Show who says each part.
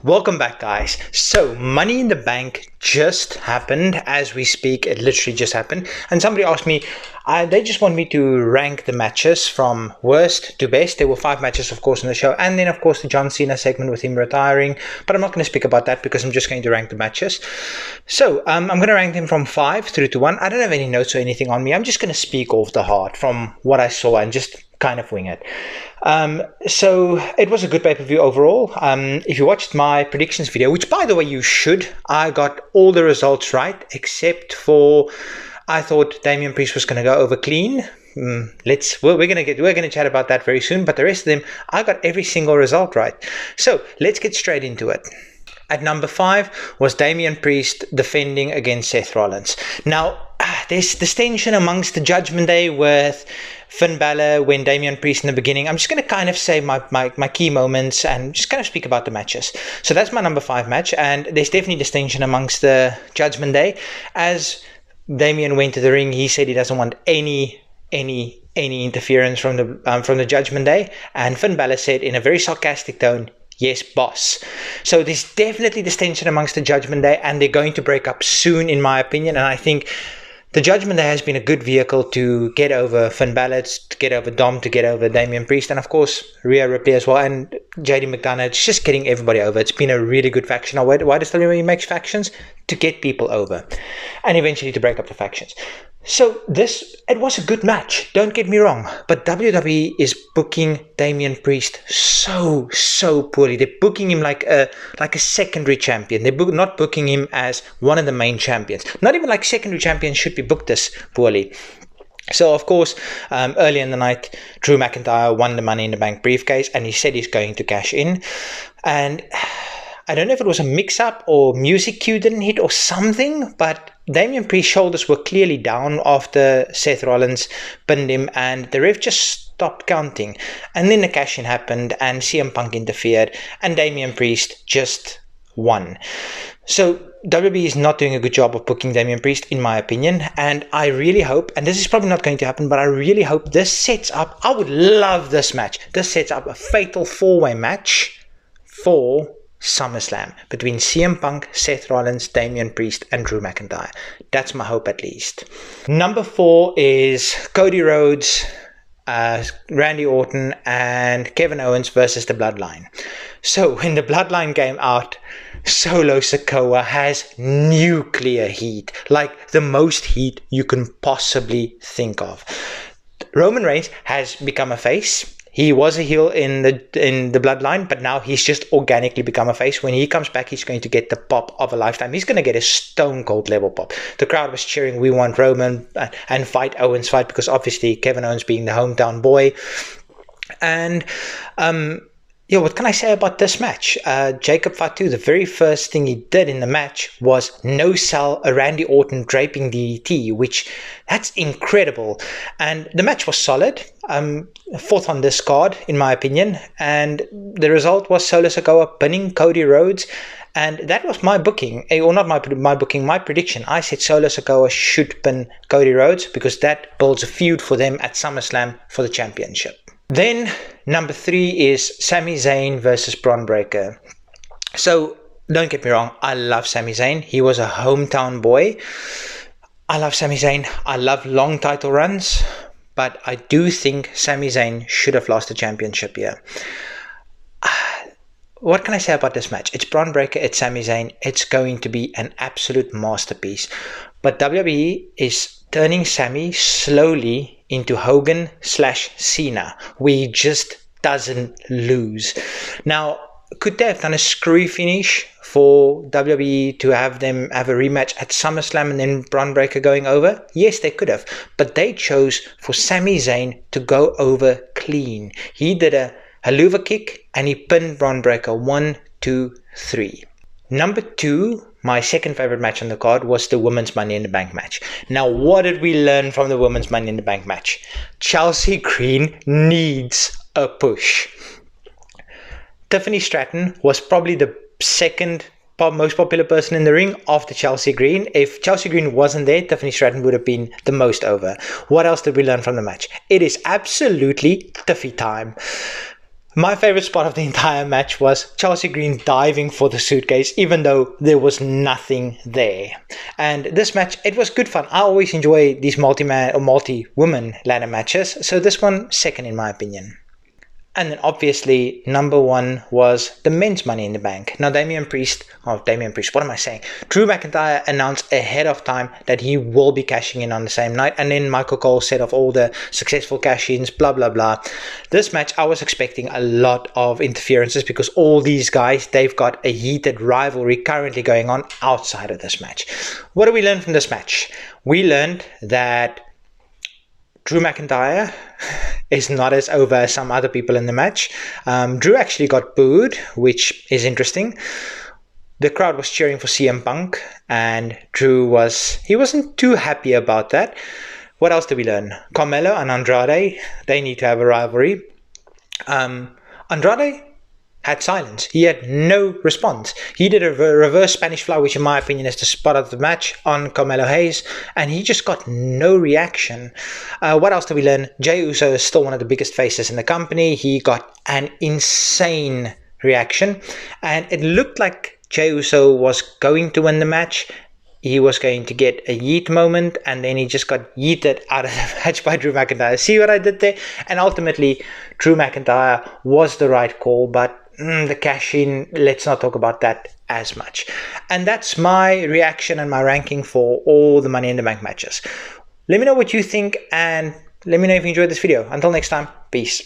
Speaker 1: Welcome back, guys. So, Money in the Bank just happened as we speak. It literally just happened. And somebody asked me, they just want me to rank the matches from worst to best. There were 5 matches, of course, in the show. And then, of course, the John Cena segment with him retiring. But I'm not going to speak about that because I'm just going to rank the matches. So, I'm going to rank them from 5 through to 1. I don't have any notes or anything on me. I'm just going to speak off the heart from what I saw and just kind of wing it. So it was a good pay-per-view overall. If you watched my predictions video, which by the way you should, I got all the results right except for I thought Damian Priest was going to go over clean. We're gonna chat about that very soon. But the rest of them, I got every single result right. So let's get straight into it. At number 5 was Damian Priest defending against Seth Rollins. Now, there's this tension amongst the Judgment Day with Finn Balor when Damian Priest in the beginning. I'm just going to kind of say my key moments and just kind of speak about the matches. So that's my number 5 match, and there's definitely this tension amongst the Judgment Day. As Damian went to the ring, he said he doesn't want any interference from the Judgment Day, and Finn Balor said in a very sarcastic tone, "Yes, boss." So there's definitely this tension amongst the Judgment Day, and they're going to break up soon, in my opinion. And I think the Judgment Day has been a good vehicle to get over Finn Balor, to get over Dom, to get over Damian Priest, and of course Rhea Ripley as well, and JD McDonough. It's just getting everybody over. It's been a really good faction. Now, why does WWE make factions? To get people over, and eventually to break up the factions. So it was a good match, don't get me wrong, but WWE is booking Damian Priest so poorly. They're booking him like a secondary champion. They're not booking him as one of the main champions. Not even like secondary champions should be booked this poorly. So, of course, early in the night, Drew McIntyre won the Money in the Bank briefcase, and he said he's going to cash in. And I don't know if it was a mix-up or music cue didn't hit or something, but Damian Priest's shoulders were clearly down after Seth Rollins pinned him, and the ref just stopped counting. And then the cash-in happened, and CM Punk interfered, and Damian Priest just won. So WWE is not doing a good job of booking Damian Priest, in my opinion, and I really hope, and this is probably not going to happen, but I really hope this sets up, I would love this match, this sets up a fatal 4-way match for SummerSlam between CM Punk, Seth Rollins, Damian Priest, and Drew McIntyre. That's my hope, at least. Number 4 is Cody Rhodes, Randy Orton, and Kevin Owens versus the Bloodline. So when the Bloodline came out, Solo Sikoa has nuclear heat, like the most heat you can possibly think of. Roman Reigns has become a face. He was a heel in the Bloodline, but now he's just organically become a face. When he comes back, he's going to get the pop of a lifetime. He's going to get a Stone Cold level pop. The crowd was cheering, "We want Roman," and fight Owens fight, because obviously Kevin Owens being the hometown boy. And what can I say about this match? Jacob Fatu, the very first thing he did in the match was no-sell a Randy Orton draping DDT, which that's incredible. And the match was solid, 4th on this card, in my opinion. And the result was Solo Sikoa pinning Cody Rhodes. And that was my booking, or not my booking, my prediction. I said Solo Sikoa should pin Cody Rhodes because that builds a feud for them at SummerSlam for the championship. Then, number 3 is Sami Zayn versus Bron Breakker. So, don't get me wrong, I love Sami Zayn. He was a hometown boy. I love Sami Zayn. I love long title runs. But I do think Sami Zayn should have lost the championship here. What can I say about this match? It's Bron Breakker, it's Sami Zayn. It's going to be an absolute masterpiece. But WWE is turning Sami slowly into Hogan/Cena, where he just doesn't lose. Now, could they have done a screwy finish for WWE to have them have a rematch at SummerSlam and then Bron Breakker going over? Yes, they could have. But they chose for Sami Zayn to go over clean. He did a haluva kick and he pinned Bron Breakker 1, 2, 3. Number 2, my second favorite match on the card, was the Women's Money in the Bank match. Now, what did we learn from the Women's Money in the Bank match? Chelsea Green needs a push. Tiffany Stratton was probably the second most popular person in the ring after Chelsea Green. If Chelsea Green wasn't there, Tiffany Stratton would have been the most over. What else did we learn from the match? It is absolutely Tiffy time. My favorite spot of the entire match was Chelsea Green diving for the suitcase, even though there was nothing there. And this match, it was good fun. I always enjoy these multi-man or multi-woman ladder matches, so this one second in my opinion. And then obviously number one was the men's Money in the Bank. Now Drew McIntyre announced ahead of time that he will be cashing in on the same night, and then Michael Cole said of all the successful cash-ins, blah blah blah. This match I was expecting a lot of interferences because all these guys, they've got a heated rivalry currently going on outside of this match. What do we learn from this match? We learned that Drew McIntyre is not as over as some other people in the match. Drew actually got booed, which is interesting. The crowd was cheering for CM Punk, and Drew wasn't too happy about that. What else did we learn? Carmelo and Andrade, they need to have a rivalry. Andrade had silence. He had no response. He did a reverse Spanish fly, which in my opinion is the spot of the match, on Carmelo Hayes, and he just got no reaction. What else did we learn? Jey Uso is still one of the biggest faces in the company. He got an insane reaction, and it looked like Jey Uso was going to win the match. He was going to get a yeet moment, and then he just got yeeted out of the match by Drew McIntyre. See what I did there? And ultimately, Drew McIntyre was the right call, but the cash-in, let's not talk about that as much. And that's my reaction and my ranking for all the Money in the Bank matches. Let me know what you think, and let me know if you enjoyed this video. Until next time, peace.